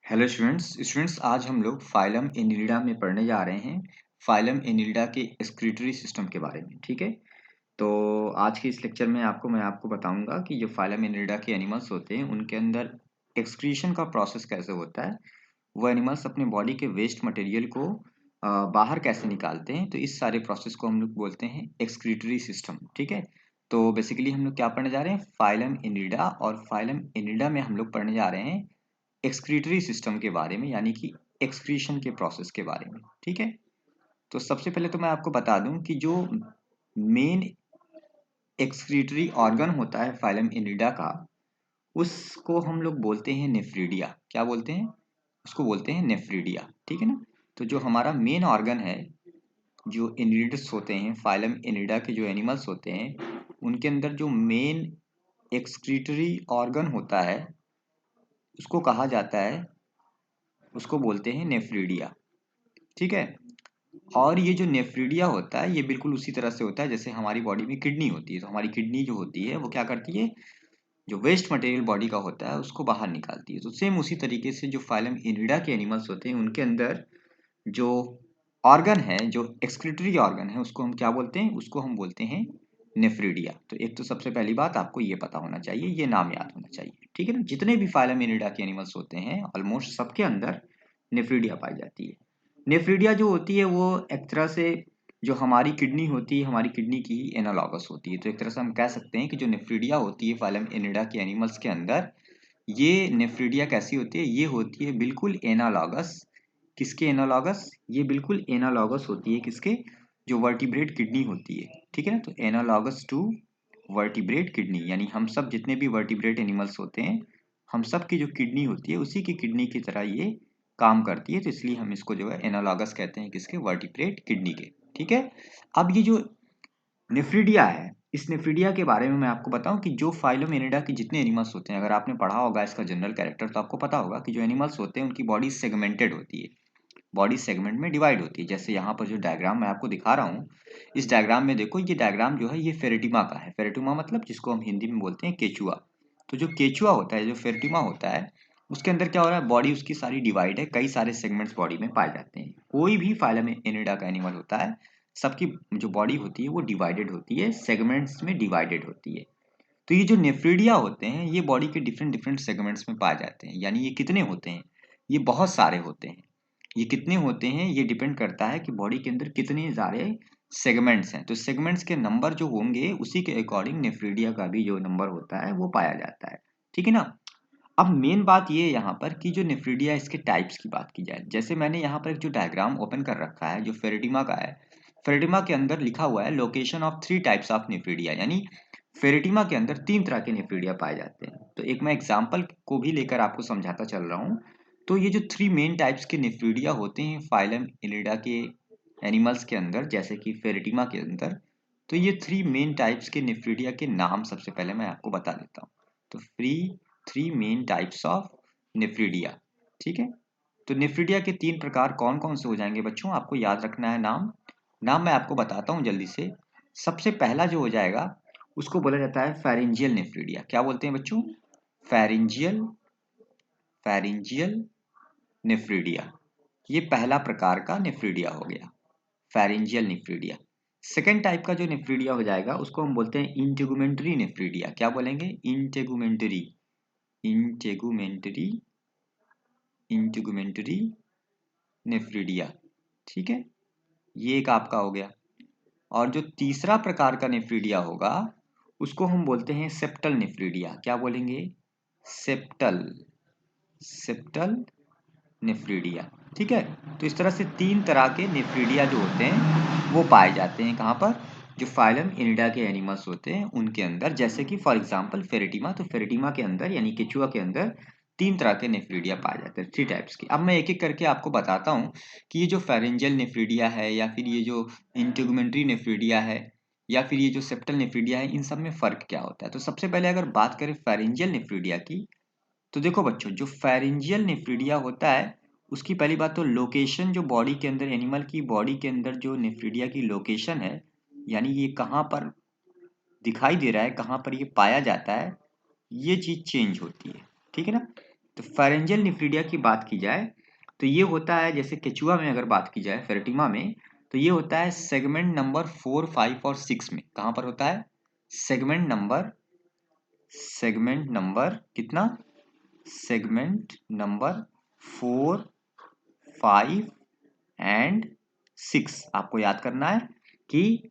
Hello students आज हम लोग फाइलम एनिलिडा में पढ़ने जा रहे हैं। फाइलम एनिलिडा के एक्सक्रीटरी सिस्टम के बारे में। ठीक है, तो आज के इस लेक्चर में मैं आपको बताऊंगा कि जो फाइलम एनिलिडा के एनिमल्स होते हैं उनके अंदर एक्सक्रीशन का प्रोसेस कैसे होता है, वो एनिमल्स अपने बॉडी के वेस्ट मटेरियल को बाहर कैसे निकालते हैं। तो इस सारे प्रोसेस को हम लोग बोलते हैं एक्सक्रीटरी सिस्टम। ठीक है, तो बेसिकली हम लोग क्या पढ़ने जा रहे हैं, फाइलम एनिलिडा, और फाइलम एनिलिडा में हम लोग पढ़ने जा रहे हैं एक्सक्रीटरी सिस्टम के बारे में, यानी कि एक्सक्रीशन के प्रोसेस के बारे में। ठीक है, तो सबसे पहले तो मैं आपको बता दूं कि जो मेन एक्सक्रीटरी ऑर्गन होता है फाइलम एनिलिडा का, उसको हम लोग बोलते हैं नेफ्रिडिया। क्या बोलते हैं, उसको बोलते हैं नेफ्रिडिया। ठीक है ना, तो जो हमारा मेन ऑर्गन है, जो एनिलिड्स होते हैं, फाइलम एनिलिडा के जो एनिमल्स होते हैं, उनके अंदर जो मेन एक्सक्रीटरी ऑर्गन होता है उसको कहा जाता है, उसको बोलते हैं नेफ्रिडिया। ठीक है, और ये जो नेफ्रिडिया होता है ये बिल्कुल उसी तरह से होता है जैसे हमारी बॉडी में किडनी होती है। तो हमारी किडनी जो होती है वो क्या करती है, जो वेस्ट मटेरियल बॉडी का होता है उसको बाहर निकालती है। तो सेम उसी तरीके से जो फाइलम एनिलिडा के एनिमल्स होते हैं उनके अंदर जो ऑर्गन है, जो एक्सक्रीटरी ऑर्गन है, उसको हम क्या बोलते हैं, उसको हम बोलते हैं नेफ्रिडिया। तो एक तो सबसे पहली बात आपको ये पता होना चाहिए, ये नाम याद होना चाहिए। ठीक है ना, जितने भी फाइलम एनिलिडा के एनिमल्स होते हैं ऑलमोस्ट सबके अंदर नेफ्रिडिया पाई जाती है। नेफ्रिडिया जो होती है वो एक तरह से जो हमारी किडनी होती है, हमारी किडनी की ही एनालॉगस होती है। तो एक तरह से हम कह सकते हैं कि जो नेफ्रिडिया होती है फाइलम एनिलिडा के एनिमल्स के अंदर, ये नेफ्रिडिया कैसी होती है, ये होती है बिल्कुल एनालॉगस। किसके एनालॉगस, ये बिल्कुल एनालॉगस होती है किसके, जो वर्टिब्रेट किडनी होती है। ठीक है ना, तो एनालॉगस टू वर्टिब्रेट किडनी, यानी हम सब जितने भी वर्टिब्रेट एनिमल्स होते हैं, हम सब की जो किडनी होती है उसी की किडनी की तरह ये काम करती है। तो इसलिए हम इसको जो है एनालॉगस कहते हैं किसके, वर्टिब्रेट किडनी के। ठीक है, अब ये जो नेफ्रिडिया है, इस नेफ्रिडिया के बारे में मैं आपको बताऊं कि जो फाइलम एनिलिडा के जितने एनिमल्स होते हैं, अगर आपने पढ़ा होगा इसका जनरल कैरेक्टर तो आपको पता होगा कि जो एनिमल्स होते हैं उनकी बॉडी सेगमेंटेड होती है, बॉडी सेगमेंट में डिवाइड होती है। जैसे यहाँ पर जो डायग्राम मैं आपको दिखा रहा हूँ, इस डायग्राम में देखो, ये डायग्राम जो है ये फेरेटिमा का है। फेरेटिमा मतलब जिसको हम हिंदी में बोलते हैं केचुआ। तो जो केचुआ होता है, जो फेरेटिमा होता है, उसके अंदर क्या हो रहा है, बॉडी उसकी सारी डिवाइड है, कई सारे सेगमेंट्स बॉडी में पाए जाते हैं। कोई भी फाइलम एनिलिडा का एनिमल होता है, सबकी जो बॉडी होती है वो डिवाइडेड होती है, सेगमेंट्स में डिवाइडेड होती है। तो ये जो नेफ्रिडिया होते हैं ये बॉडी के डिफरेंट डिफरेंट सेगमेंट्स में पाए जाते हैं। यानी ये कितने होते हैं, ये बहुत सारे होते हैं। ये कितने होते हैं ये डिपेंड करता है कि बॉडी के अंदर कितने सारे सेगमेंट्स हैं। तो सेगमेंट्स के नंबर जो होंगे उसी के अकॉर्डिंग नेफ्रिडिया का भी जो नंबर होता है वो पाया जाता है। ठीक है ना, अब मेन बात ये है यहाँ पर कि जो नेफ्रिडिया, इसके टाइप्स की बात की जाए, जैसे मैंने यहाँ पर एक जो डायग्राम ओपन कर रखा है जो फेरेटिमा का है, फेरेटिमा के अंदर लिखा हुआ है location of 3 types of nephridia, यानी फेरेटिमा के अंदर 3 तरह के नेफ्रिडिया पाए जाते हैं। तो एक मैं एग्जांपल को भी लेकर आपको समझाता चल रहा हूँ। तो ये जो 3 मेन टाइप्स के नेफ्रिडिया होते हैं फाइलम एनिलिडा के एनिमल्स के अंदर, जैसे कि फेरेटिमा के अंदर, तो ये 3 मेन टाइप्स के नेफ्रिडिया के नाम सबसे पहले मैं आपको बता देता हूँ। तो 3 मेन टाइप्स ऑफ नेफ्रिडिया। ठीक है, तो नेफ्रिडिया के 3 प्रकार कौन कौन से हो जाएंगे बच्चों, आपको याद रखना है नाम। नाम मैं आपको बताता हूँ जल्दी से। सबसे पहला जो हो जाएगा उसको बोला जाता है फेरिंजियल नेफ्रिडिया। क्या बोलते हैं बच्चों, फेरिंजियल, फेरिंजियल नेफ्रिडिया। ये पहला प्रकार का नेफ्रिडिया हो गया, फेरिंजियल नेफ्रिडिया। सेकेंड टाइप का जो नेफ्रिडिया हो जाएगा उसको हम बोलते हैं इंटेगुमेंटरी नेफ्रिडिया। क्या बोलेंगे, इंटेगुमेंटरी, इंटेगुमेंटरी, इंटेगुमेंटरी नेफ्रिडिया। ठीक है, ये एक आपका हो गया। और जो तीसरा प्रकार का नेफ्रिडिया होगा उसको हम बोलते हैं सेप्टल नेफ्रिडिया। क्या बोलेंगे, सेप्टल, सेप्टल नेफ्रिडिया। ठीक है, तो इस तरह से 3 तरह के नेफ्रिडिया जो होते हैं वो पाए जाते हैं कहाँ पर, जो फाइलम एनिलिडा के एनिमल्स होते हैं उनके अंदर। जैसे कि फॉर एग्जांपल फेरेटिमा, तो फेरेटिमा के अंदर यानी केचुआ के अंदर 3 तरह के नेफ्रिडिया पाए जाते हैं, 3 टाइप्स के। अब मैं एक एक करके आपको बताता हूँ कि ये जो फेरेंजियल नेफ्रिडिया है, या फिर ये जो इंटेगुमेंटरी नेफ्रिडिया है, या फिर ये जो सेप्टल नेफ्रिडिया है, इन सब में फर्क क्या होता है। तो सबसे पहले अगर बात करें फेरेंजियल नेफ्रिडिया की, तो देखो बच्चों, जो फेरिंजियल नेफ्रिडिया होता है उसकी पहली बात तो लोकेशन, जो बॉडी के अंदर, एनिमल की बॉडी के अंदर जो नेफ्रिडिया की लोकेशन है, यानी ये कहाँ पर दिखाई दे रहा है, कहाँ पर ये पाया जाता है, ये चीज चेंज होती है। ठीक है ना, तो फेरेंजियल नेफ्रीडिया की बात की जाए तो ये होता है, जैसे केचुआ में अगर बात की जाए फेरेटिमा में, तो ये होता है सेगमेंट नंबर 4, 5 और 6 में। कहाँ पर होता है? सेगमेंट नंबर कितना? Segment number 4, 5 and 6। आपको याद करना है कि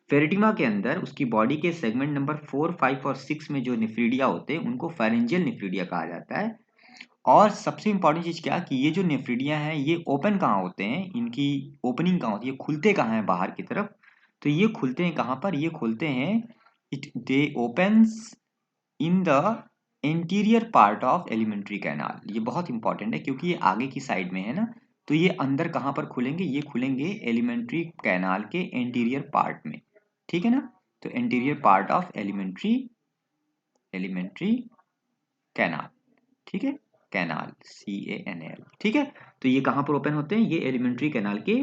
फेरेटिमा के अंदर उसकी बॉडी के सेगमेंट नंबर 4, 5 और 6 में जो नेफ्रीडिया होते हैं उनको फेरेंजियल नेफ्रीडिया कहा जाता है। और सबसे इंपॉर्टेंट चीज क्या कि ये जो नेफ्रीडिया हैं ये ओपन कहाँ होते हैं, इनकी ओपनिंग कहाँ होती है, खुलते कहाँ हैं बाहर की तरफ? तो ये खुलते हैं कहाँ पर? ये खुलते हैं, it they opens in the interior part of alimentary canal. ये बहुत इंपॉर्टेंट है क्योंकि ये आगे की साइड में है ना, तो ये अंदर कहाँ पर खुलेंगे? ये खुलेंगे एलिमेंट्री कैनाल के इंटीरियर पार्ट में, ठीक है ना। तो interior part of alimentary canal, ठीक है, कैनाल CANAL, ठीक है। तो ये कहाँ पर ओपन होते हैं? ये एलिमेंट्री कैनाल के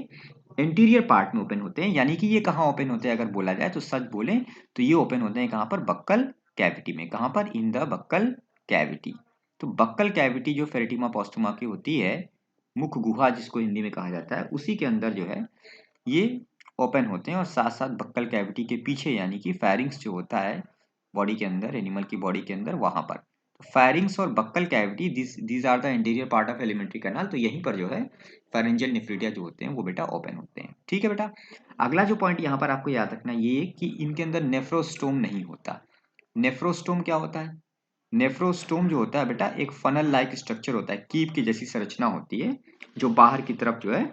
इंटीरियर पार्ट में ओपन होते हैं। यानी कि ये कहाँ ओपन होते हैं अगर बोला जाए तो सच बोलें तो ये ओपन होते हैं कहाँ पर? बक्कल कैविटी में। कहाँ पर? In the buccal cavity. तो बक्कल कैविटी जो फेरेटिमा पोस्टुमा की होती है, मुख गुहा जिसको हिंदी में कहा जाता है, उसी के अंदर जो है ये ओपन होते हैं। और साथ साथ बक्कल कैविटी के पीछे यानी कि फेरिंग्स जो होता है बॉडी के अंदर, एनिमल की बॉडी के अंदर, वहां पर फेरिंग्स और buccal cavity, these are the interior part of alimentary canal. तो यहीं पर जो है फेरेंजियल नेफ्रीडिया जो होते हैं वो बेटा ओपन होते हैं, ठीक है बेटा। अगला जो पॉइंट यहाँ पर आपको याद रखना ये कि इनके अंदर नेफ्रोस्टोम नहीं होता। नेफ्रोस्टोम क्या होता है? नेफ्रोस्टोम जो होता है बेटा एक फनल लाइक स्ट्रक्चर होता है, कीप की जैसी संरचना होती है जो बाहर की तरफ जो है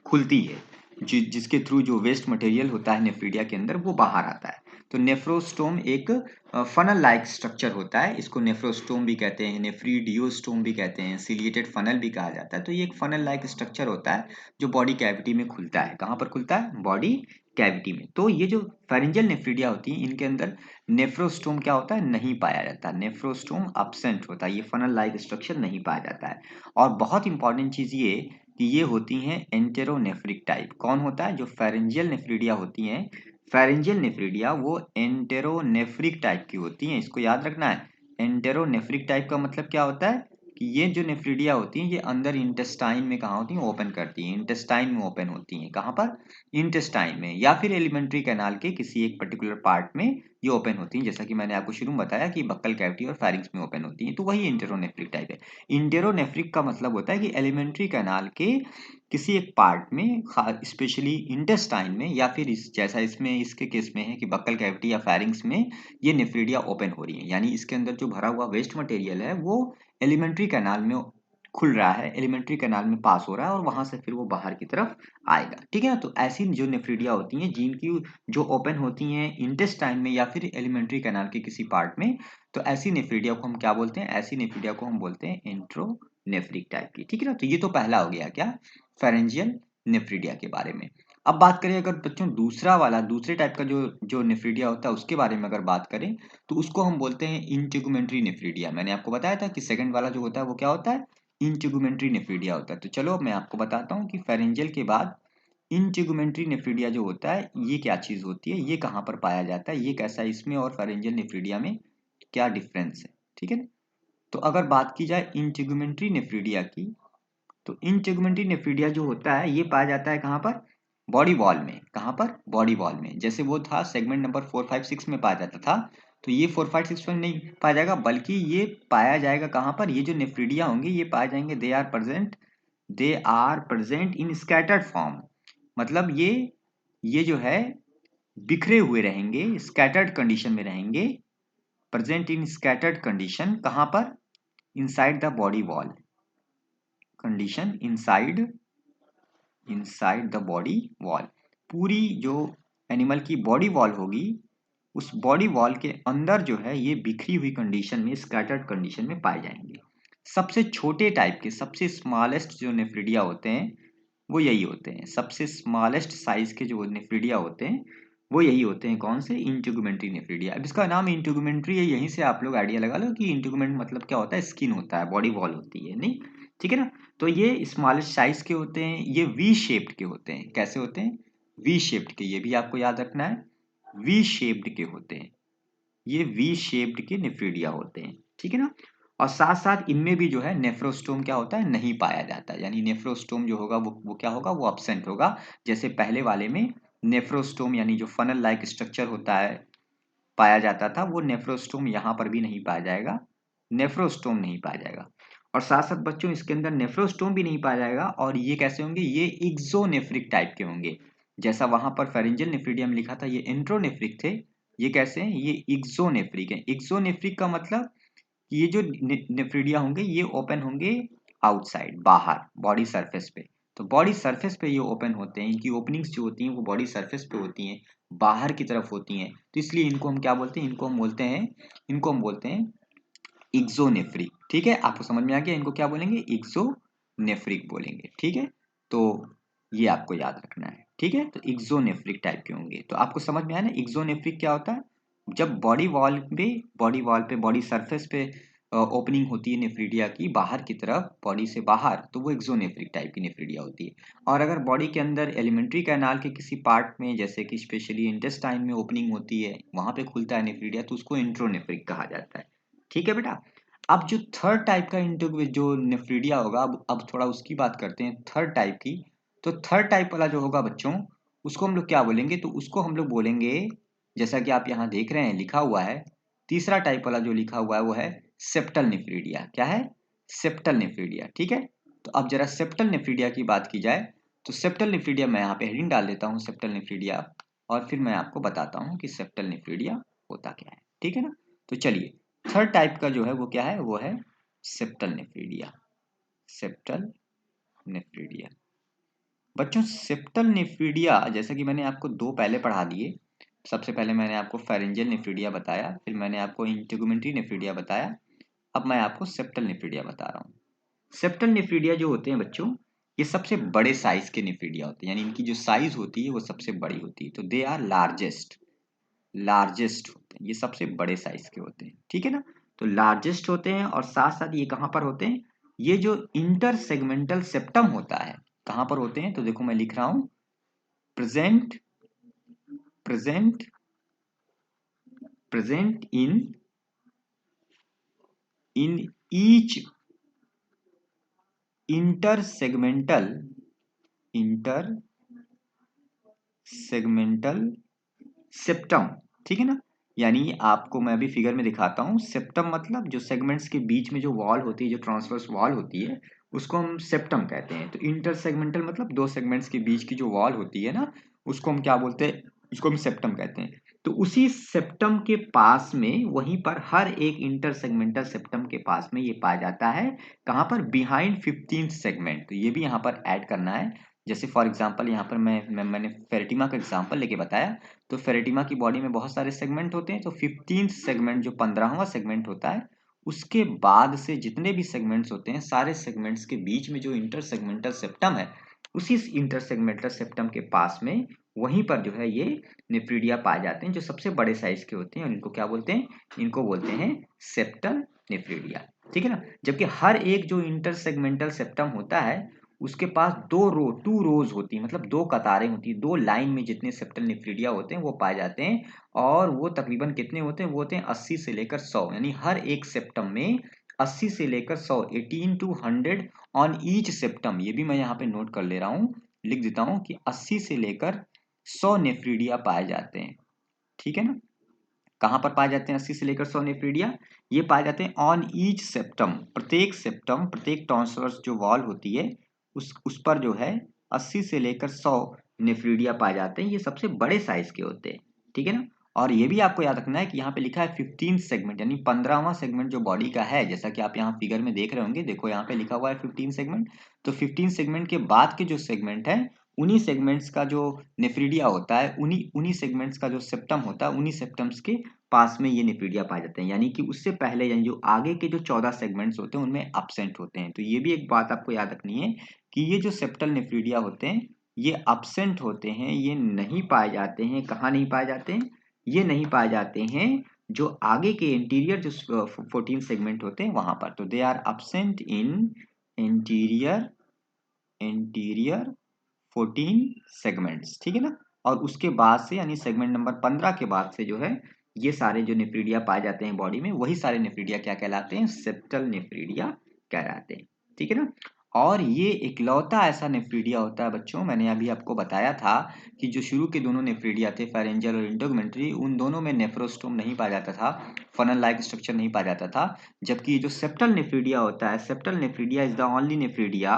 खुलती है, जिसके थ्रू जो वेस्ट मटेरियल होता है नेफ्रीडिया के अंदर वो बाहर आता है। तो नेफ्रोस्टोम एक फनल लाइक स्ट्रक्चर होता है, इसको नेफ्रोस्टोम भी कहते हैं, नेफ्रीडियोस्टोम भी कहते हैं, सिलिएटेड फनल भी कहा जाता है। तो ये एक फनल लाइक स्ट्रक्चर होता है जो बॉडी कैविटी में खुलता है। कहाँ पर खुलता है? बॉडी कैविटी में। तो ये जो फेरेंजियल नेफ्रीडिया होती है इनके अंदर नेफ्रोस्टोम क्या होता है? नहीं पाया जाता। नेफ्रोस्टोम अब्सेंट होता है, ये फनल लाइक स्ट्रक्चर नहीं पाया जाता है। और बहुत इंपॉर्टेंट चीज ये कि ये होती हैं एंटेरोनेफ्रिक टाइप। कौन होता है? जो फेरेंजियल नेफ्रीडिया होती हैं, फेरेंजियल नेफ्रीडिया वो एंटेरोनेफ्रिक टाइप की होती हैं। इसको याद रखना है। एंटेरोनेफ्रिक टाइप का मतलब क्या होता है कि ये जो नेफ्रीडिया होती हैं ये अंदर इंटेस्टाइन में कहाँ होती हैं? ओपन करती हैं, इंटेस्टाइन में ओपन होती हैं। कहाँ पर? इंटेस्टाइन में, या फिर एलिमेंट्री कैनाल के किसी एक पर्टिकुलर पार्ट में ये ओपन होती हैं। जैसा कि मैंने आपको शुरू में बताया कि बक्कल कैविटी और फेरिंग्स में ओपन होती हैं, तो वही एंटेरोनेफ्रिक टाइप है। इंटेरोनेफ्रिक का मतलब होता है कि एलिमेंट्री कैनाल के किसी एक पार्ट में, स्पेशली इंटेस्टाइन में, या फिर जैसा इसमें इसके केस में है कि बक्कल कैविटी या फेरिंग्स में ये नेफ्रीडिया ओपन हो रही है, यानी इसके अंदर जो भरा हुआ वेस्ट मटेरियल है वो एलिमेंट्री कैनाल में खुल रहा है, एलिमेंट्री कैनाल में पास हो रहा है और वहां से फिर वो बाहर की तरफ आएगा, ठीक है ना। तो ऐसी जो नेफ्रीडिया होती हैं जिनकी जो ओपन होती हैं इंटेस्टाइन में या फिर एलिमेंट्री कैनाल के किसी पार्ट में, तो ऐसी नेफ्रीडिया को हम क्या बोलते हैं? ऐसी नेफ्रीडिया को हम बोलते हैं एंट्रोनेफ्रिक टाइप की, ठीक है ना। तो ये तो पहला हो गया क्या? फेरेंजियल नेफ्रीडिया के बारे में। अब बात करें अगर बच्चों दूसरा वाला, दूसरे टाइप का जो जो नेफ्रीडिया होता है उसके बारे में अगर बात करें तो उसको हम बोलते हैं इंटेगुमेंट्री नेफ्रीडिया। मैंने आपको बताया था कि सेकंड वाला जो होता है वो क्या होता है? इंटेगुमेंट्री नेफ्रीडिया होता है। तो चलो मैं आपको बताता हूँ कि फेरेंजियल के बाद इंटेगुमेंट्री नेफ्रीडिया जो होता है ये क्या चीज होती है, ये कहाँ पर पाया जाता है, ये कैसा है, इसमें और फेरेंजियल नेफ्रीडिया में क्या डिफरेंस है, ठीक है ना। तो अगर बात की जाए इंटेगुमेंट्री नेफ्रीडिया की, तो इंटेगुमेंट्री नेफ्रीडिया जो होता है ये पाया जाता है कहाँ पर? बॉडी वॉल में। कहाँ पर? बॉडी वॉल में। जैसे वो था सेगमेंट नंबर 4, 5, 6 में पाया जाता था, तो ये 4, 5, 6 में नहीं पाया जाएगा, बल्कि ये पाया जाएगा कहाँ पर? ये जो नेफ्रीडिया होंगे ये पाए जाएंगे, they are present in scattered form. मतलब ये जो है बिखरे हुए रहेंगे, स्कैटर्ड कंडीशन में रहेंगे, प्रेजेंट इन स्कैटर्ड कंडीशन। कहाँ पर? Inside the body wall condition, inside the body wall. पूरी जो एनिमल की बॉडी वॉल होगी उस बॉडी वॉल के अंदर जो है ये बिखरी हुई कंडीशन में, स्कैटर्ड कंडीशन में पाए जाएंगे। सबसे छोटे टाइप के, सबसे स्मॉलेस्ट जो नेफ्रीडिया होते हैं वो यही होते हैं। सबसे स्मॉलेस्ट साइज के जो नेफ्रीडिया होते हैं वो यही होते हैं। कौन से? Integumentary nephridia. अब इसका नाम इंटेगुमेंट्री है, यहीं से आप लोग आइडिया लगा लो कि इंटेगुमेंट मतलब क्या होता है? स्किन होता है, बॉडी वॉल होती है, नहीं, ठीक है ना। तो ये स्मॉलेस्ट साइज के होते हैं, ये वी शेप्ड के होते हैं। कैसे होते हैं? वी शेप्ड के, ये भी आपको याद रखना है, वी शेप्ड के होते हैं। ये वी शेप्ड के नेफ्रीडिया होते हैं, ठीक है ना। और साथ साथ इनमें भी जो है नेफ्रोस्टोम क्या होता है, नहीं पाया जाता है। यानी नेफ्रोस्टोम जो होगा वो क्या होगा, वो अब्सेंट होगा। जैसे पहले वाले में नेफ्रोस्टोम यानी जो फनल लाइक स्ट्रक्चर होता है पाया जाता था, वो नेफ्रोस्टोम यहाँ पर भी नहीं पाया जाएगा, नेफ्रोस्टोम नहीं पाया जाएगा। और साथ साथ बच्चों इसके अंदर नेफ्रोस्टोम भी नहीं पाया जाएगा। और ये कैसे होंगे, ये इग्जोनेफ्रिक टाइप के होंगे। जैसा वहां पर फेरेंजियल नेफ्रिडिया में लिखा था ये इंट्रोनेफ्रिक थे, ये कैसे हैं, ये इग्जोनेफ्रिक है। इग्जोनेफ्रिक का मतलब कि ये जो नेफ्रिडिया होंगे ये ओपन होंगे आउटसाइड, बाहर बॉडी सरफेस पे। तो बॉडी सरफेस पे ये ओपन होते हैं, इनकी ओपनिंग्स जो होती हैं वो बॉडी सरफेस पे होती हैं, बाहर की तरफ होती हैं। तो इसलिए इनको हम क्या बोलते हैं, इनको हम बोलते हैं इग्जोनेफ्रिक। ठीक है, आपको समझ में आ गया, इनको क्या बोलेंगे, इग्जोनेफ्रिक बोलेंगे। ठीक है, तो ये आपको याद रखना है। ठीक है, तो इग्जोनेफ्रिक टाइप के होंगे। तो आपको समझ में आया ना इग्जोनेफ्रिक क्या होता है, जब बॉडी बॉडी सरफेस पे ओपनिंग होती है नेफ्रिडिया की बाहर की तरफ, बॉडी से बाहर, तो वो एक्सोनेफ्रिक टाइप की नेफ्रिडिया होती है। और अगर बॉडी के अंदर एलिमेंट्री कैनाल के किसी पार्ट में, जैसे कि स्पेशली इंटेस्टाइन में ओपनिंग होती है, वहां पे खुलता है नेफ्रिडिया, तो उसको इंट्रोनेफ्रिक कहा जाता है। ठीक है बेटा। अब जो थर्ड टाइप का जो नेफ्रिडिया होगा, अब थोड़ा उसकी बात करते हैं, थर्ड टाइप की। तो थर्ड टाइप वाला जो होगा बच्चों, उसको हम लोग क्या बोलेंगे, तो उसको हम लोग बोलेंगे, जैसा कि आप यहाँ देख रहे हैं लिखा हुआ है, तीसरा टाइप वाला जो लिखा हुआ है वो है सेप्टल नेफ्रिडिया। क्या है, सेप्टल नेफ्रिडिया। ठीक है, तो अब जरा सेप्टल नेफ्रिडिया की बात की जाए, तो सेप्टल नेफ्रिडिया मैं यहाँ पे हेडिंग डाल देता हूँ, सेप्टल नेफ्रिडिया, और फिर मैं आपको बताता हूँ कि सेप्टल नेफ्रिडिया होता क्या है। ठीक है ना, तो चलिए, थर्ड टाइप का जो है वो क्या है, वो है सेप्टल नेफ्रिडिया। सेप्टल नेफ्रिडिया बच्चों, सेप्टल नेफ्रिडिया जैसा कि मैंने आपको दो पहले पढ़ा दिए। सबसे पहले मैंने आपको फेरेंजियल नेफ्रिडिया बताया, फिर मैंने आपको इंटेगुमेंट्री नेफ्रिडिया बताया, अब मैं आपको सेप्टल नेफ्रिडिया बता रहा हूँ। सेप्टल नेफ्रिडिया जो होते हैं बच्चों, ये सबसे बड़े साइज के नेफ्रिडिया होते हैं, यानी इनकी जो साइज होती है वो सबसे बड़ी होती है। तो दे आर लार्जेस्ट होते हैं, ये सबसे बड़े साइज के होते हैं। ठीक है ना, तो लार्जेस्ट होते हैं। और साथ साथ ये कहाँ पर होते हैं, ये जो इंटर सेगमेंटल सेप्टम होता है, कहाँ पर होते हैं, तो देखो मैं लिख रहा हूं, present present present in each inter segmental septum. ठीक है ना, यानी आपको मैं अभी फिगर में दिखाता हूँ। सेप्टम मतलब जो सेगमेंट्स के बीच में जो वॉल होती है, जो ट्रांसवर्स वॉल होती है, उसको हम सेप्टम कहते हैं। तो इंटर सेगमेंटल मतलब दो सेगमेंट्स के बीच की जो वॉल होती है ना, उसको हम क्या बोलते हैं, उसको हम सेप्टम कहते हैं। तो उसी सेप्टम के पास में, वहीं पर हर एक इंटर सेगमेंटल सेप्टम के पास में ये पाया जाता है, कहाँ पर, बिहाइंड 15th सेगमेंट। तो ये भी यहाँ पर ऐड करना है। जैसे फॉर एग्जाम्पल यहाँ पर मैंने फेरेटिमा का एग्जाम्पल लेके बताया। तो फेरेटिमा की बॉडी में बहुत सारे सेगमेंट होते हैं, तो 15th सेगमेंट जो 15वां सेगमेंट होता है, उसके बाद से जितने भी सेगमेंट्स होते हैं, सारे सेगमेंट्स के बीच में जो इंटर सेगमेंटल सेप्टम है, उसी इंटर सेगमेंटल सेप्टम के पास में, वहीं पर जो है ये नेफ्रिडिया पाए जाते हैं, जो सबसे बड़े साइज के होते हैं। और इनको क्या बोलते हैं, इनको बोलते हैं सेप्टल नेफ्रिडिया। ठीक है ना, जबकि हर एक जो इंटर सेगमेंटल सेप्टम होता है, उसके पास टू रोज होती है, मतलब दो कतारें होती है, दो लाइन में जितने सेप्टल नेफ्रिडिया होते हैं वो पाए जाते हैं। और वो तकरीबन कितने होते हैं, वो होते हैं 80 से लेकर 100, यानी हर एक सेप्टम में 80 से लेकर 100, 18 to 100 ऑन ईच सेप्टम। ये भी मैं यहाँ पे नोट कर ले रहा हूँ, लिख देता हूँ कि 80 से लेकर 100 नेफ्रिडिया पाए जाते हैं। ठीक है ना, कहाँ पर पाए जाते हैं 80 से लेकर 100 नेफ्रिडिया, ये पाए जाते हैं ऑन ईच सेप्टम, सेप्टम प्रत्येक ट्रांसवर्स जो वॉल होती है, उस पर जो है 80 से लेकर 100 नेफ्रिडिया पाए जाते हैं। ये सबसे बड़े साइज के होते हैं। ठीक है ना, और ये भी आपको याद रखना है कि यहाँ पे लिखा है 15 सेगमेंट, यानी 15वां सेगमेंट जो बॉडी का है, जैसा कि आप यहाँ फिगर में देख रहे होंगे, देखो यहाँ पे लिखा हुआ है 15 सेगमेंट। तो 15 सेगमेंट के बाद के जो सेगमेंट है, उन्हीं सेगमेंट्स का जो नेफ्रिडिया होता है, उन्हीं उन्हीं सेगमेंट्स का जो सेप्टम होता है, उन्हीं सेप्टम्स के पास में ये नेफ्रिडिया पाए जाते हैं। यानी कि उससे पहले, यानी जो आगे के जो 14 सेगमेंट्स होते हैं उनमें अब्सेंट होते हैं। तो ये भी एक बात आपको याद रखनी है कि ये जो सेप्टल नेफ्रिडिया होते हैं, ये अब्सेंट होते हैं, ये नहीं पाए जाते हैं। कहाँ नहीं पाए जाते हैं, ये नहीं पाए जाते हैं जो आगे के इंटीरियर जो 14 सेगमेंट होते हैं वहां पर। तो they are absent in interior interior 14 segments. ठीक है ना, और उसके बाद से, यानी सेगमेंट नंबर 15 के बाद से जो है ये सारे जो नेफ्रीडिया पाए जाते हैं बॉडी में, वही सारे नेफ्रीडिया क्या कहलाते हैं? सेप्टल नेफ्रीडिया कहलाते हैं। ठीक है ना? और ये इकलौता ऐसा नेफ्रीडिया होता है बच्चों, मैंने अभी आपको बताया था कि जो शुरू के दोनों नेफ्रीडिया थे, फेरेंजियल और इंटेगुमेंटरी, उन दोनों में नेफ्रोस्टोम नहीं पाया जाता था, फनल लाइक स्ट्रक्चर नहीं पाया जाता था। जबकि ये जो सेप्टल नेफ्रीडिया होता है, septal nephridia is the only nephridia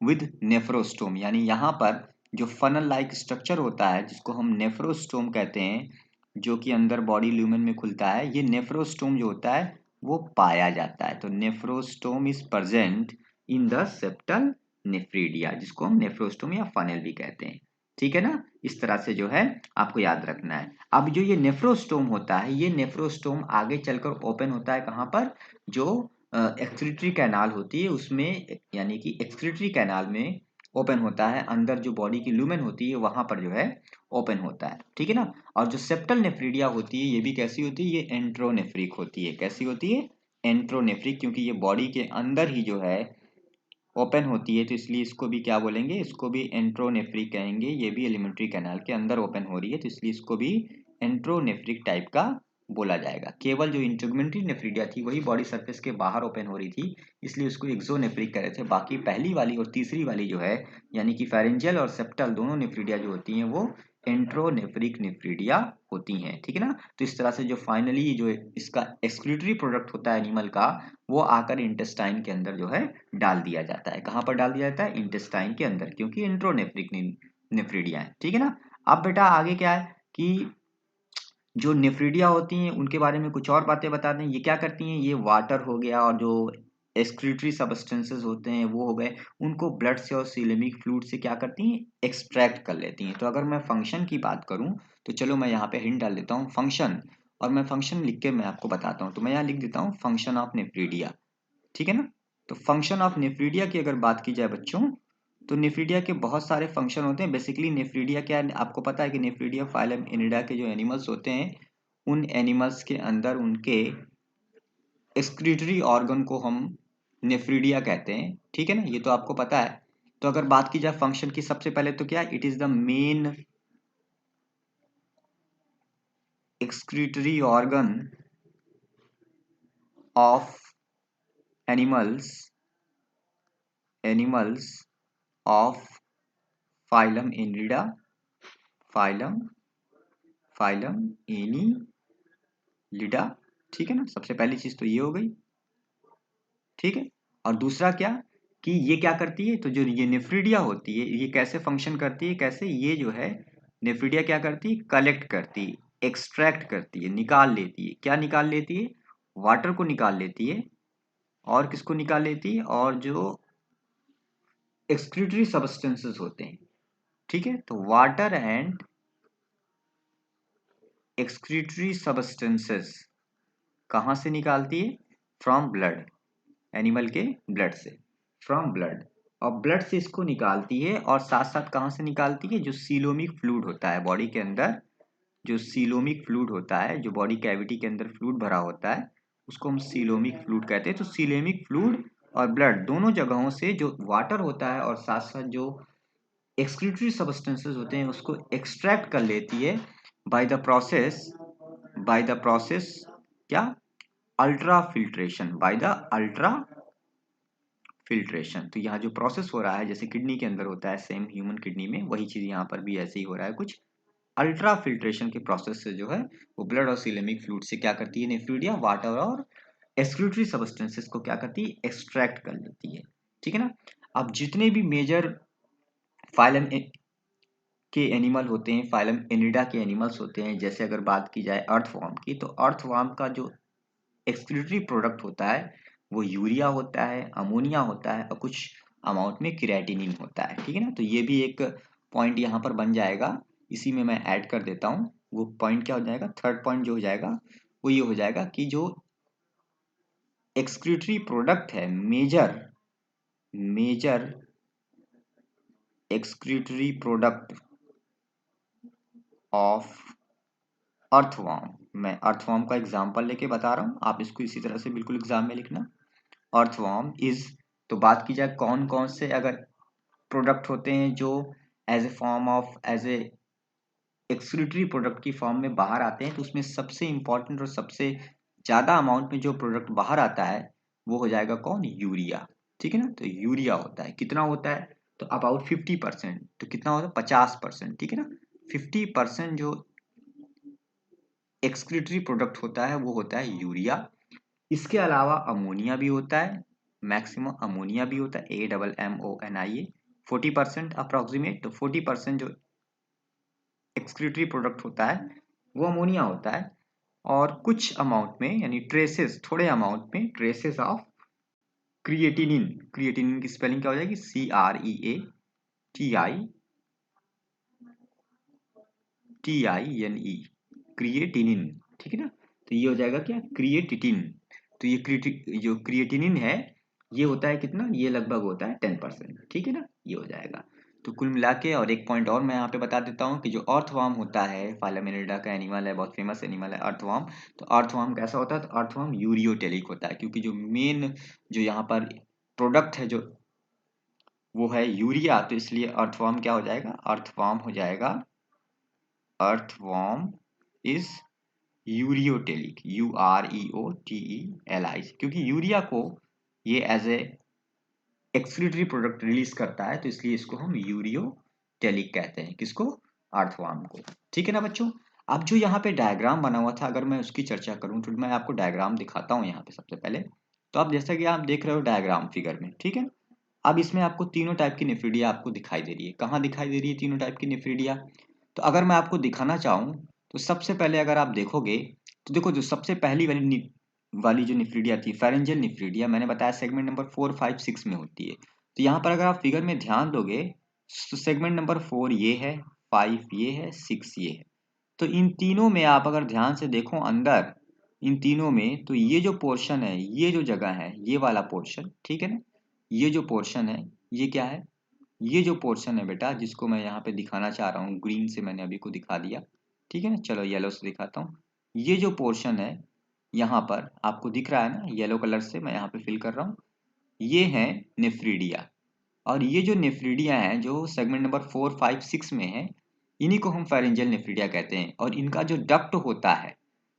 with nephrostome, यानी यहाँ पर जो फनल लाइक स्ट्रक्चर होता है जिसको हम नेफ्रोस्टोम कहते हैं, जो कि अंदर बॉडी ल्यूमेन में खुलता है, ये नेफ्रोस्टोम जो होता है वो पाया जाता है। तो nephrostome is present in the septal nephridia, जिसको हम नेफ्रोस्टोम या फनेल भी कहते हैं। ठीक है ना? इस तरह से जो है आपको याद रखना है। अब जो ये नेफ्रोस्टोम होता है, ये नेफ्रोस्टोम आगे चलकर ओपन होता है कहाँ पर? जो एक्सक्रीटरी कैनाल होती है उसमें, यानी कि एक्सक्रीटरी कैनाल में ओपन होता है, अंदर जो बॉडी की लूमेन होती है वहां पर जो है ओपन होता है। ठीक है ना? और जो सेप्टल नेफ्रीडिया होती है ये भी कैसी होती है? ये एंट्रोनेफ्रिक होती है। कैसी होती है? एंट्रोनेफ्रिक, क्योंकि ये बॉडी के अंदर ही जो है ओपन होती है, तो इसलिए इसको भी क्या बोलेंगे? इसको भी एंट्रोनेफ्रिक कहेंगे। ये भी एलिमेंट्री कैनाल के अंदर ओपन हो रही है, तो इसलिए इसको भी एंट्रोनेफ्रिक टाइप का बोला जाएगा। केवल जो इंटेगुमेंटरी नेफ्रीडिया थी वही बॉडी सरफेस के बाहर ओपन हो रही थी, इसलिए उसको एक्सोनेफ्रिक कह रहे थे। बाकी पहली वाली और तीसरी वाली जो है, यानी कि फेरेंजियल और सेप्टल दोनों नेफ्रीडिया जो होती हैं वो एंट्रोनेफ्रिक नेफ्रीडिया होती हैं। ठीक है ना? तो इस तरह से जो फाइनली जो इसका एक्सक्रीटरी प्रोडक्ट होता है एनिमल का, वो आकर इंटेस्टाइन के अंदर जो है डाल दिया जाता है। कहाँ पर डाल दिया जाता है? इंटेस्टाइन के अंदर, क्योंकि इंट्रोनेफ्रिक नेफ्रीडिया है। ठीक है ना? अब बेटा आगे क्या है कि जो नेफ्रीडिया होती हैं उनके बारे में कुछ और बातें बता दें। ये क्या करती हैं? ये वाटर हो गया और जो एक्सक्रीटरी सब्सटेंसेस होते हैं वो हो गए, उनको ब्लड से और सीलेमिक फ्लूइड से क्या करती हैं? एक्सट्रैक्ट कर लेती हैं। तो अगर मैं फंक्शन की बात करूं तो चलो मैं यहाँ पे हिंट डाल देता हूँ फंक्शन, और मैं फंक्शन लिख के मैं आपको बताता हूँ। तो मैं यहाँ लिख देता हूँ फंक्शन ऑफ नेफ्रीडिया। ठीक है ना? तो फंक्शन ऑफ नेफ्रीडिया की अगर बात की जाए बच्चों, तो नेफ्रीडिया के बहुत सारे फंक्शन होते हैं। बेसिकली नेफ्रीडिया क्या है, आपको पता है कि नेफ्रीडिया फाइलम एनिडा के जो एनिमल्स होते हैं, उन एनिमल्स के अंदर उनके एक्सक्रीटरी ऑर्गन को हम नेफ्रीडिया कहते हैं। ठीक है ना? ये तो आपको पता है। तो अगर बात की जाए फंक्शन की, सबसे पहले तो क्या, it is the main excretory organ of animals animals of phylum एनिडा, phylum phylum Annelida. ठीक है ना? सबसे पहली चीज तो ये हो गई। ठीक है? और दूसरा क्या, कि ये क्या करती है? तो जो ये नेफ्रीडिया होती है ये कैसे फंक्शन करती है? कैसे? ये जो है नेफ्रीडिया क्या करती है? कलेक्ट करती है, एक्सट्रैक्ट करती है, निकाल लेती है। क्या निकाल लेती है? वाटर को निकाल लेती है। और किसको निकाल लेती है? और जो एक्सक्रीटरी सब्सटेंसेस होते हैं। ठीक है? तो वाटर एंड एक्सक्रीटरी सब्सटेंसेस कहाँ से निकालती है? फ्रॉम ब्लड, एनिमल के ब्लड से, फ्रॉम ब्लड। और ब्लड से इसको निकालती है, और साथ साथ कहाँ से निकालती है? जो सीलोमिक फ्लूइड होता है बॉडी के अंदर, जो सीलोमिक फ्लूइड होता है, जो बॉडी कैविटी के अंदर फ्लूइड भरा होता है, उसको हम सीलोमिक फ्लूइड कहते हैं। तो सीलोमिक फ्लूइड और ब्लड दोनों जगहों से जो वाटर होता है और साथ साथ जो एक्सक्रीटरी सब्सटेंसेस होते हैं उसको एक्सट्रैक्ट कर लेती है by the process, by the process क्या? Ultra filtration, by the ultra filtration. तो यहाँ जो प्रोसेस हो रहा है जैसे किडनी के अंदर होता है, सेम ह्यूमन किडनी में, वही चीज यहाँ पर भी ऐसे ही हो रहा है कुछ। अल्ट्रा फिल्ट्रेशन के प्रोसेस से जो है वो ब्लड और सीलेमिक फ्लूइड से क्या करती है नेफ्रीडिया? वाटर और एक्सक्रीटरी सब्सटेंसेस को क्या करती है? एक्सट्रैक्ट कर लेती है। ठीक है ना? अब जितने भी मेजर फाइलम के एनिमल होते हैं, फाइलम एनिडा के एनिमल्स होते हैं, जैसे अगर बात की जाए अर्थवर्म की, तो अर्थवर्म का जो एक्सक्रीटरी प्रोडक्ट होता है वो यूरिया होता है, अमोनिया होता है, और कुछ अमाउंट में क्रिएटिनिन होता है। ठीक है ना? तो ये भी एक पॉइंट यहाँ पर बन जाएगा, इसी में मैं ऐड कर देता हूँ। वो पॉइंट क्या हो जाएगा? थर्ड पॉइंट जो हो जाएगा वो ये हो जाएगा कि जो एक्सक्रीटरी प्रोडक्ट है, major major excretory product of earthworm, मैं अर्थवर्म का एग्जांपल लेके बता रहा हूँ, आप इसको इसी तरह से बिल्कुल एग्जाम में लिखना। अर्थवर्म इज, तो बात की जाए कौन कौन से अगर प्रोडक्ट होते हैं जो as a form of, as a excretory product की फॉर्म में बाहर आते हैं तो उसमें सबसे इंपॉर्टेंट और सबसे ज़्यादा अमाउंट में जो प्रोडक्ट बाहर आता है वो हो जाएगा कौन, यूरिया। ठीक है ना, तो यूरिया होता है, कितना होता है, तो अबाउट 50%, तो कितना होता है 50%, ठीक है ना। 50% जो एक्सक्रीटरी प्रोडक्ट होता है वो होता है यूरिया। इसके अलावा अमोनिया भी होता है, मैक्सिमम अमोनिया भी होता है, AMMONIA 40% अप्रोक्सीमेट। तो 40% जो एक्सक्रीटरी प्रोडक्ट होता है वो अमोनिया होता है। और कुछ अमाउंट में यानी ट्रेसेस, थोड़े अमाउंट में ट्रेसेस ऑफ क्रिएटिनिन। क्रिएटिनिन की स्पेलिंग क्या हो जाएगी, CREATINE, क्रिएटिनिन। ठीक है ना, तो ये हो जाएगा क्या, क्रिएटिटिन। तो ये जो क्रिएटिनिन है ये होता है कितना, ये लगभग होता है 10%। ठीक है ना, ये हो जाएगा। तो कुल मिला के, और एक पॉइंट और मैं यहाँ पे बता देता हूँ कि जो अर्थवर्म होता है, फाइलम एनिलिडा का एनिमल है, बहुत फेमस एनिमल है अर्थवर्म। तो अर्थवर्म कैसा होता है, तो अर्थवर्म यूरियोटेलिक होता है, क्योंकि जो मेन जो यहाँ पर प्रोडक्ट है जो वो है यूरिया, तो इसलिए अर्थवर्म क्या हो जाएगा, अर्थवर्म हो जाएगा, अर्थवर्म इज यूरियोटेलिक, UREOTELI, क्योंकि यूरिया को ये as a excretory product release करता है, तो इसलिए इसको हम यूरियोटेलिक कहते हैं, किसको, अर्थवर्म को। ठीक है ना बच्चों। अब जो यहाँ पे डायग्राम बना हुआ था, अगर मैं उसकी चर्चा करूँ तो मैं आपको डायग्राम दिखाता हूँ यहाँ पे सबसे पहले। तो आप जैसा कि आप देख रहे हो डायग्राम फिगर में, ठीक है। अब इसमें आपको तीनों टाइप की निफ्रीडिया आपको दिखाई दे रही है। कहाँ दिखाई दे रही है तीनों टाइप की निफ्रीडिया, तो अगर मैं आपको दिखाना चाहूँ तो सबसे पहले अगर आप देखोगे तो देखो, जो सबसे पहली वाली जो निफ्रीडिया थी, फेरेंजियल निफ्रीडिया, मैंने बताया सेगमेंट नंबर 4, 5, 6 में होती है। तो यहाँ पर अगर आप फिगर में ध्यान दोगे तो सेगमेंट नंबर 4 ये है, 5 ये है, 6 ये है। तो इन तीनों में आप अगर ध्यान से देखो अंदर, इन तीनों में, तो ये जो पोर्शन है, ये जो जगह है, ये वाला पोर्शन, ठीक है ना, ये जो पोर्शन है ये क्या है, ये जो पोर्शन है बेटा, जिसको मैं यहाँ पे दिखाना चाह रहा हूँ, ग्रीन से मैंने अभी को दिखा दिया, ठीक है ना। चलो येलो से दिखाता हूँ। ये जो पोर्शन है यहाँ पर आपको दिख रहा है ना, येलो कलर से मैं यहाँ पे फिल कर रहा हूँ, ये है नेफ्रीडिया। और ये जो नेफ्रीडिया हैं जो सेगमेंट नंबर 4, 5, 6 में है, इन्हीं को हम फेरेंजियल नेफ्रीडिया कहते हैं। और इनका जो डक्ट होता है,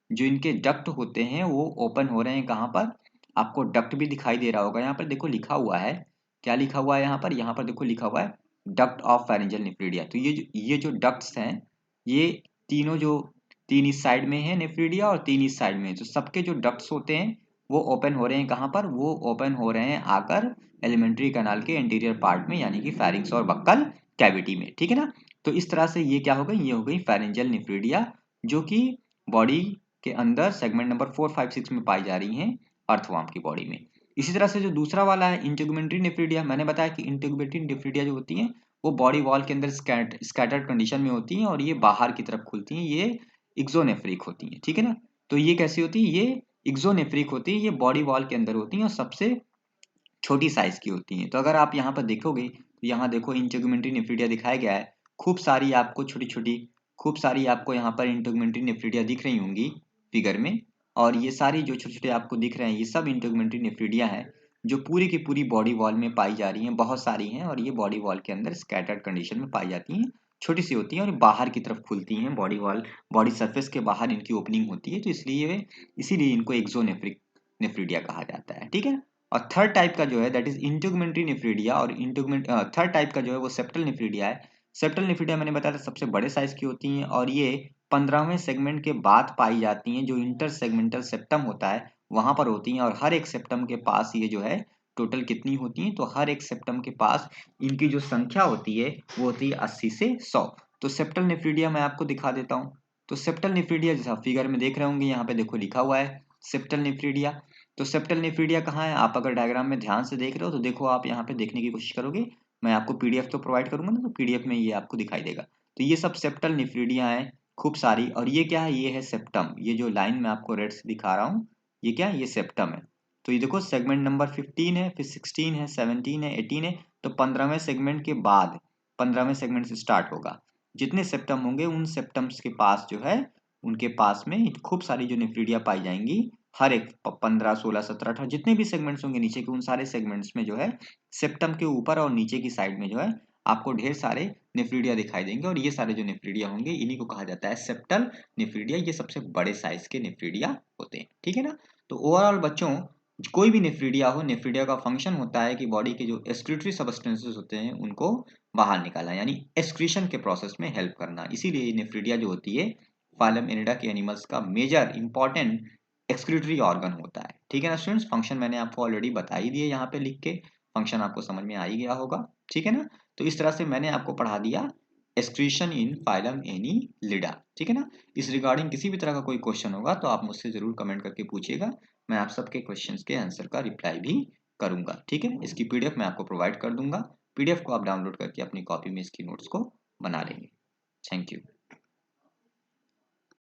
जो इनके डक्ट होते हैं वो ओपन हो रहे हैं कहाँ पर, आपको डक्ट भी दिखाई दे रहा होगा, यहाँ पर देखो लिखा हुआ है, क्या लिखा हुआ है यहाँ पर देखो लिखा हुआ है डक्ट ऑफ फेरेंजियल नेफ्रीडिया। तो ये जो डक्ट्स हैं, ये तीनों जो, तीन इस साइड में है नेफ्रीडिया और तीन इस साइड में है, तो सबके जो डक्ट्स होते हैं वो ओपन हो रहे हैं कहाँ पर, वो ओपन हो रहे हैं आकर एलिमेंट्री कैनाल के इंटीरियर पार्ट में, यानी कि फेरिंक्स और बक्कल कैविटी में। ठीक है ना, तो इस तरह से ये क्या हो गई, ये हो गई फेरेंजियल नेफ्रीडिया, जो कि बॉडी के अंदर सेगमेंट नंबर 4, 5, 6 में पाई जा रही हैं अर्थवर्म की बॉडी में। इसी तरह से जो दूसरा वाला है इंटेगुमेंट्री नेफ्रीडिया, मैंने बताया कि इंटेगुमेंट्री नेफ्रीडिया जो होती हैं वो बॉडी वॉल के अंदर स्कैटर्ड कंडीशन में होती हैं और ये बाहर की तरफ खुलती हैं, ये एक्सोनेफ्रिक होती हैं। ठीक है ना, तो ये कैसी होती है, ये एक्सोनेफ्रिक होती है, ये बॉडी वॉल के अंदर होती हैं और सबसे छोटी साइज की होती हैं। तो अगर आप यहाँ पर देखोगे तो यहाँ देखो इंटेगुमेंट्री नेफ्रीडिया दिखाया गया है, खूब सारी आपको छोटी छोटी, खूब सारी आपको यहाँ पर इंटेगुमेंट्री नेफ्रीडिया दिख रही होंगी फिगर में। और ये सारी जो छोटे छोटे आपको दिख रहे हैं ये सब इंटेगुमेंट्री नेफ्रीडिया है, जो पूरी की पूरी बॉडी वॉल में पाई जा रही हैं, बहुत सारी हैं, और ये बॉडी वॉल के अंदर स्कैटर्ड कंडीशन में पाई जाती हैं, छोटी सी होती हैं और बाहर की तरफ खुलती हैं, बॉडी वॉल, बॉडी सरफेस के बाहर इनकी ओपनिंग होती है, तो इसीलिए इनको एक्सोनेफ्रिक नेफ्रीडिया कहा जाता है। ठीक है, और थर्ड टाइप का जो है दैट इज इंटेगुमेंट्री नेफ्रीडिया, और थर्ड टाइप का जो है वो सेप्टल नेफ्रीडिया है। सेप्टल नेफ्रीडिया मैंने बताया था सबसे बड़े साइज की होती हैं और ये 15वें सेगमेंट के बाद पाई जाती हैं, जो इंटर सेगमेंटल सेप्टम होता है वहां पर होती हैं। और हर एक सेप्टम के पास ये जो है टोटल कितनी होती हैं, तो हर एक सेप्टम के पास इनकी जो संख्या होती है वो होती है 80 से 100। तो सेप्टल नेफ्रीडिया मैं आपको दिखा देता हूँ। तो सेप्टल नेफ्रीडिया जैसा फिगर में देख रहे होंगे, यहाँ पे देखो लिखा हुआ है सेप्टल नेफ्रीडिया। तो सेप्टल नेफ्रीडिया कहाँ है, आप अगर डायग्राम में ध्यान से देख रहे हो तो देखो, आप यहाँ पे देखने की कोशिश करोगे, मैं आपको पीडीएफ तो प्रोवाइड करूंगा ना, तो पीडीएफ में ये आपको दिखाई देगा। तो ये सब सेप्टल नेफ्रीडिया है खूब सारी, और ये क्या है, ये है सेप्टम, ये जो लाइन मैं आपको रेड से दिखा रहा हूँ ये क्या है, ये सेप्टम है। तो ये देखो सेगमेंट नंबर 15 है, फिर 16 है, 17 है, 18 है। तो 15वें सेगमेंट के बाद 15वें सेगमेंट से स्टार्ट होगा, जितने सेप्टम होंगे उन सेप्टम्स के पास जो है, उनके पास में खूब सारी जो नेफ्रीडिया पाई जाएंगी। हर एक 15, 16, 17, 18 जितने भी सेगमेंट्स होंगे नीचे के, उन सारे सेगमेंट्स में जो है सेप्टम के ऊपर और नीचे की साइड में जो है आपको ढेर सारे नेफ्रिडिया दिखाई देंगे और ये सारे जो नेफ्रिडिया होंगे इन्हीं को कहा जाता है सेप्टल नेफ्रिडिया। ये सबसे बड़े साइज के नेफ्रिडिया होते हैं, ठीक है ना। तो ओवरऑल बच्चों, कोई भी नेफ्रिडिया हो, नेफ्रिडिया का फंक्शन होता है कि बॉडी के जो एक्सक्रीटरी सब्सटेंसेस होते हैं उनको बाहर निकालना, यानी एक्सक्रीशन के प्रोसेस में हेल्प करना। इसीलिए नेफ्रिडिया जो होती है फाइलम एनिडा के एनिमल्स का मेजर इंपॉर्टेंट एक्सक्रीटरी ऑर्गन होता है, ठीक है ना स्टूडेंट्स। फंक्शन मैंने आपको ऑलरेडी बता ही दिए यहाँ पे लिख के, फंक्शन आपको समझ में आ ही गया होगा, ठीक है ना। तो इस तरह से मैंने आपको पढ़ा दिया एक्सक्रीशन इन फाइलम एनिलिडा, ठीक है ना। इस रिगार्डिंग किसी भी तरह का कोई क्वेश्चन होगा तो आप मुझसे जरूर कमेंट करके पूछिएगा, मैं आप सबके क्वेश्चंस के आंसर का रिप्लाई भी करूंगा, ठीक है। इसकी पीडीएफ मैं आपको प्रोवाइड कर दूंगा, पीडीएफ को आप डाउनलोड करके अपनी कॉपी में इसकी नोट्स को बना लेंगे। Thank you.